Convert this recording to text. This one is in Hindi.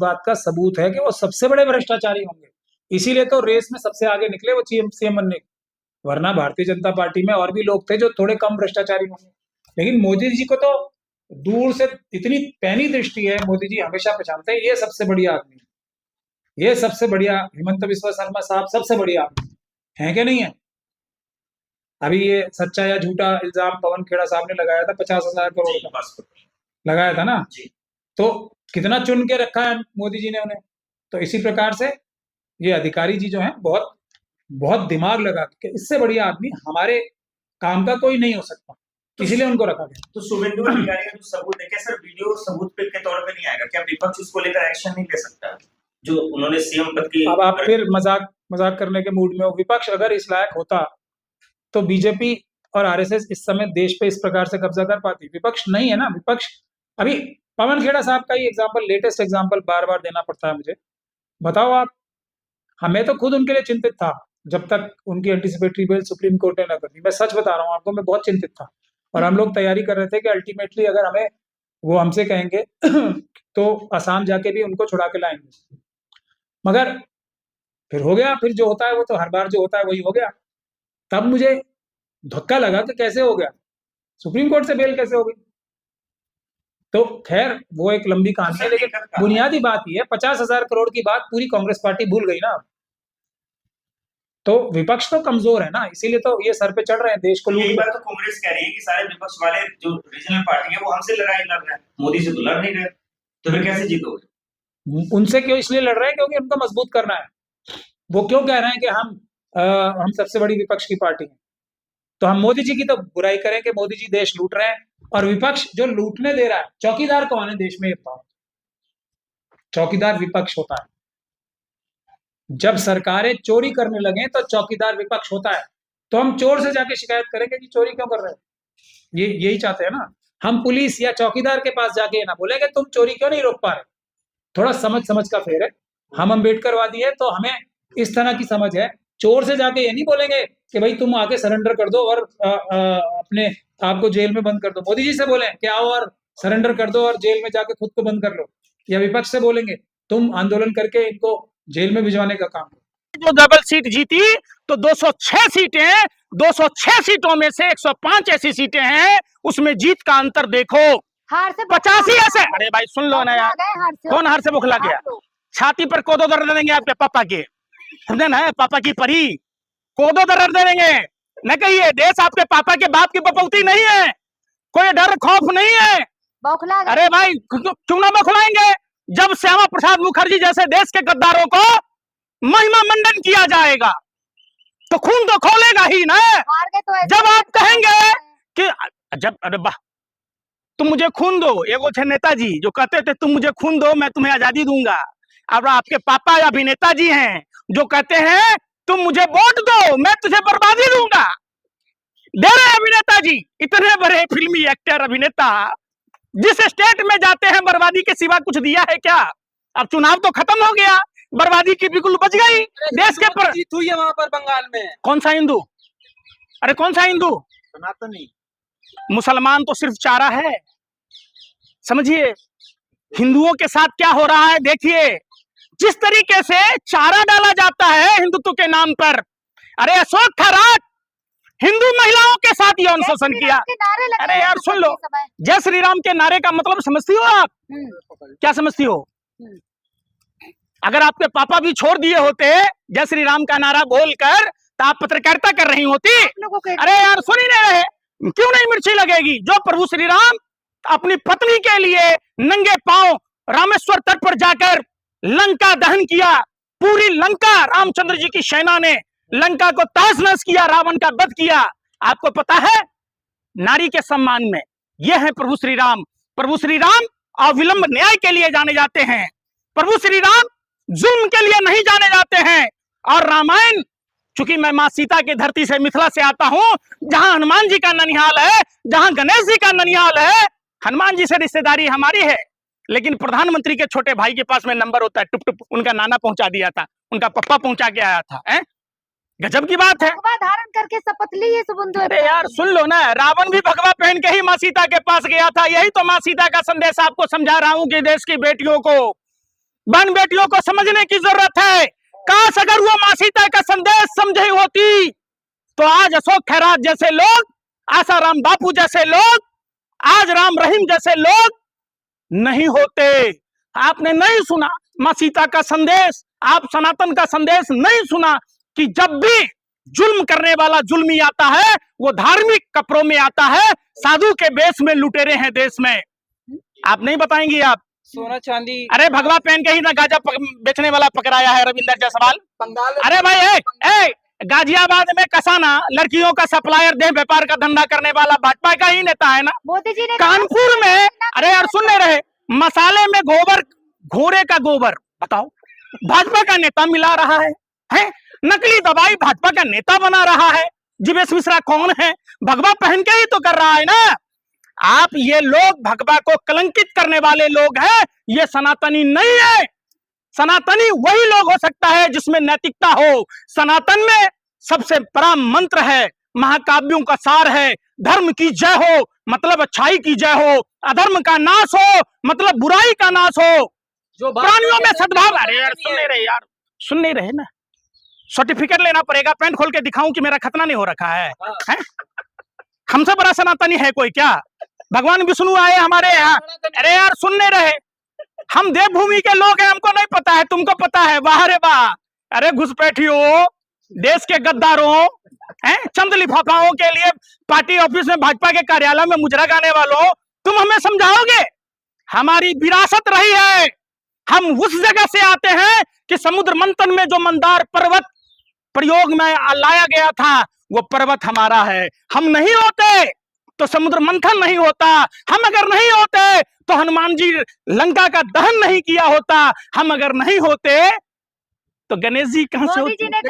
बात का सबूत है कि वो सबसे बड़े भ्रष्टाचारी होंगे, इसीलिए तो रेस में सबसे आगे निकले वो सीएम बनने। वरना भारतीय जनता पार्टी में और भी लोग थे जो थोड़े कम भ्रष्टाचारी होंगे, लेकिन मोदी जी को तो दूर से इतनी पैनी दृष्टि है, मोदी जी हमेशा पहचानते हैं ये सबसे बढ़िया आदमी, ये सबसे बढ़िया हिमंत बिस्वा शर्मा साहब सबसे बढ़िया आदमी है कि नहीं है। अभी ये सच्चा या झूठा इल्जाम पवन खेड़ा साहब ने लगाया था 50,000 करोड़ का लगाया था ना, तो कितना चुन के रखा है मोदी जी ने उन्हें। तो इसी प्रकार से ये अधिकारी जी जो हैं बहुत बहुत दिमाग लगा के, इससे बढ़िया आदमी हमारे काम का कोई नहीं हो सकता, इसीलिए उनको रखा गया। तो शुभेंदु अधिकारी का जो सबूत है, क्या सर वीडियो सबूत के तौर पे नहीं आएगा? क्या विपक्ष उसको लेकर एक्शन नहीं ले सकता जो उन्होंने सीएम पद की? अब आप फिर मजाक करने के मूड में हो। विपक्ष अगर इस लायक होता तो बीजेपी और आरएसएस इस समय देश पे इस प्रकार से कब्जा कर पाती। विपक्ष नहीं है ना, विपक्ष अभी पवन खेड़ा साहब का ही एग्जाम्पल, लेटेस्ट एग्जाम्पल बार बार देना पड़ता है मुझे। बताओ आप, हमें तो खुद उनके लिए चिंतित था जब तक उनकी एंटीसिपेटरी बेल सुप्रीम कोर्ट ने न कर दी। मैं सच बता रहा हूँ आपको, मैं बहुत चिंतित था और हम लोग तैयारी कर रहे थे कि अल्टीमेटली अगर हमें वो हमसे कहेंगे तो आसाम जाके भी उनको छुड़ा के लाएंगे, मगर फिर हो गया, फिर जो होता है वो तो हर बार जो होता है वही हो गया। तब मुझे धक्का लगा कि कैसे हो गया, सुप्रीम कोर्ट से बेल कैसे हो गई। तो खैर वो एक लंबी कहानी है, लेकिन बुनियादी बात ये है 50,000 करोड़ की बात पूरी कांग्रेस पार्टी भूल गई ना। तो विपक्ष तो कमजोर है ना, इसीलिए तो ये सर पे चढ़ रहे हैं देश को। यही बात तो कांग्रेस कह रही है कि सारे विपक्ष वाले जो रीजनल पार्टी है वो हमसे लड़ाई लड़ रहे हैं, मोदी से तो लड़ नहीं रहे, तो फिर कैसे जीतोगे? उनसे क्यों इसलिए लड़ रहे हैं क्योंकि उनको मजबूत करना है। वो क्यों कह रहे हैं कि हम सबसे बड़ी विपक्ष की पार्टी हैं, तो हम मोदी जी की तो बुराई करें कि मोदी जी देश लूट रहे हैं, और विपक्ष जो लूटने दे रहा है, चौकीदार कौन है देश में? चौकीदार विपक्ष होता है। जब सरकारें चोरी करने लगे तो चौकीदार विपक्ष होता है। तो हम चोर से जाके शिकायत करेंगे कि चोरी क्यों कर रहे हैं, ये यही चाहते हैं ना। हम पुलिस या चौकीदार के पास जाके ना बोलेंगे तुम चोरी क्यों नहीं रोक पा रहे। थोड़ा समझ का फेर है। हम अम्बेडकरवादी है तो हमें इस तरह की समझ है। चोर से जाके ये नहीं बोलेंगे कि भाई तुम आके सरेंडर कर दो और अपने आपको जेल में बंद कर दो। मोदी जी से बोले कि आओ और सरेंडर कर दो और जेल में जाके खुद को बंद कर लो। या विपक्ष से बोलेंगे तुम आंदोलन करके इनको जेल में भिजवाने का काम करो। जो डबल सीट जीती तो 206 सीटें, 206 सीटों में से 105 ऐसी सीटें हैं, उसमें जीत का अंतर देखो। हार से 85 ऐसे। अरे भाई सुन लो ना यार, कौन हार से बुखला गया? छाती पर कोदो दर्द देंगे आपके पापा के, समझे ना, पापा की परी कोदो दर्द देंगे। न कहिए देश आपके पापा के बाप की बपौती नहीं है, कोई डर खौफ नहीं है। अरे भाई क्यों ना बौखलाएंगे, जब श्यामा प्रसाद मुखर्जी जैसे देश के गद्दारों को महिमा मंडन किया जाएगा तो खून तो खोलेगा ही ना। जब आप कहेंगे कि जब अरे वाह तुम मुझे खून दो, एगो थे नेताजी जो कहते थे तुम मुझे खून दो मैं तुम्हें आजादी दूंगा। अब आपके पापा अभिनेता जी हैं जो कहते हैं तुम मुझे वोट दो मैं तुझे बर्बादी दूंगा। दे रहे अभिनेता जी, इतने बड़े फिल्मी एक्टर अभिनेता जिस स्टेट में जाते हैं बर्बादी के सिवा कुछ दिया है क्या? अब चुनाव तो खत्म हो गया, बर्बादी की बिल्कुल बच गई देश के पर। जीत हुई है वहां पर बंगाल में। कौन सा हिंदू? अरे कौन सा हिंदू? सनातनी। मुसलमान तो सिर्फ चारा है, समझिए। हिंदुओं के साथ क्या हो रहा है देखिए, जिस तरीके से चारा डाला जाता है हिंदुत्व के नाम पर। अरे अशोक खराट हिंदू महिलाओं के साथ यौन शोषण किया। अरे यार सुन लो, जय श्री राम के नारे का मतलब समझती हो आप? क्या समझती हो? अगर आपके पापा भी छोड़ दिए होते जय श्री राम का नारा बोलकर तो आप पत्रकारिता कर रही होती। अरे यार सुन ही नहीं रहे, क्यों नहीं मिर्ची लगेगी? जो प्रभु श्री राम अपनी पत्नी के लिए नंगे पांव रामेश्वर तट पर जाकर लंका दहन किया, पूरी लंका रामचंद्र जी की सेना ने लंका को तहस नहस किया, रावण का वध किया। आपको पता है नारी के सम्मान में ये है प्रभु श्री राम। प्रभु श्री राम अविलंब न्याय के लिए जाने जाते हैं, प्रभु श्री राम जुल्म के लिए नहीं जाने जाते हैं। और रामायण, चूंकि मैं मां सीता की धरती से मिथिला से आता हूं, जहां हनुमान जी का ननिहाल है, जहां गणेश जी का ननिहाल है, हनुमान जी से रिश्तेदारी हमारी है, लेकिन प्रधानमंत्री के छोटे भाई के पास में नंबर होता है, टुप टुप उनका नाना पहुंचा दिया था, उनका पप्पा पहुंचा के आया था। गजब की बात है। धारण करके शपथ ली है सुबंधु। अरे यार सुन लो ना, रावण भी भगवा पहन के ही मां सीता के पास गया था। यही तो मां सीता का संदेश आपको समझा रहा हूं कि देश की बेटियों को बहन बेटियों को समझने की जरूरत है। काश अगर वो माँ सीता का संदेश समझी होती तो आज अशोक खैरात जैसे लोग, आसाराम बापू जैसे लोग, आज राम रहीम जैसे लोग नहीं होते। आपने नहीं सुना माँ सीता का संदेश, आप सनातन का संदेश नहीं सुना कि जब भी जुल्म करने वाला जुल्मी आता है वो धार्मिक कपड़ों में आता है, साधु के बेस में लुटेरे हैं देश में। आप नहीं बताएंगी आप? सोना चांदी अरे भगवा पहन के ही ना गांजा बेचने वाला पकड़ाया है रविंदर जायसवाल। बंगाल अरे भाई गाजियाबाद में कसाना लड़कियों का सप्लायर देह व्यापार का धंधा करने वाला भाजपा का ही नेता है ना। मोदी जी ने कानपुर में अरे यार सुन नहीं रहे, मसाले में गोबर, घोड़े का गोबर, बताओ भाजपा का नेता मिला रहा है? नकली दवाई भाजपा का नेता बना रहा है। जीवेश मिश्रा कौन है? भगवा पहन के ही तो कर रहा है ना। आप ये लोग भगवा को कलंकित करने वाले लोग हैं, ये सनातनी नहीं है। सनातनी वही लोग हो सकता है जिसमें नैतिकता हो। सनातन में सबसे बड़ा मंत्र है, महाकाव्यों का सार है, धर्म की जय हो मतलब अच्छाई की जय हो, अधर्म का नाश हो मतलब बुराई का नाश हो, जो प्राणियों में सद्भाव। अरे यार सुन नहीं रहे यार, सुन नहीं रहे ना। सर्टिफिकेट लेना पड़ेगा, पैंट खोल के दिखाऊं कि मेरा खतना नहीं हो रखा है? हमसे बड़ा सनातनी है कोई क्या? भगवान विष्णु आए हमारे यहाँ। अरे यार सुन नहीं रहे, हम देवभूमि के लोग हैं, हमको नहीं पता है, तुमको पता है? वाह रे वाह। अरे घुसपैठियों, देश के गद्दारों, चंद लिफाफाओं के लिए पार्टी ऑफिस में भाजपा के कार्यालय में मुजरा गाने वालों, तुम हमें समझाओगे? हमारी विरासत रही है, हम उस जगह से आते हैं कि समुद्र मंथन में जो मंदार पर्वत प्रयोग में लाया गया था वो पर्वत हमारा है। हम नहीं होते तो समुद्र मंथन नहीं होता, हम अगर नहीं होते तो हनुमान जी लंका का दहन नहीं किया होता, हम अगर नहीं होते तो गणेश जी कहां से मोदी जी होते? ने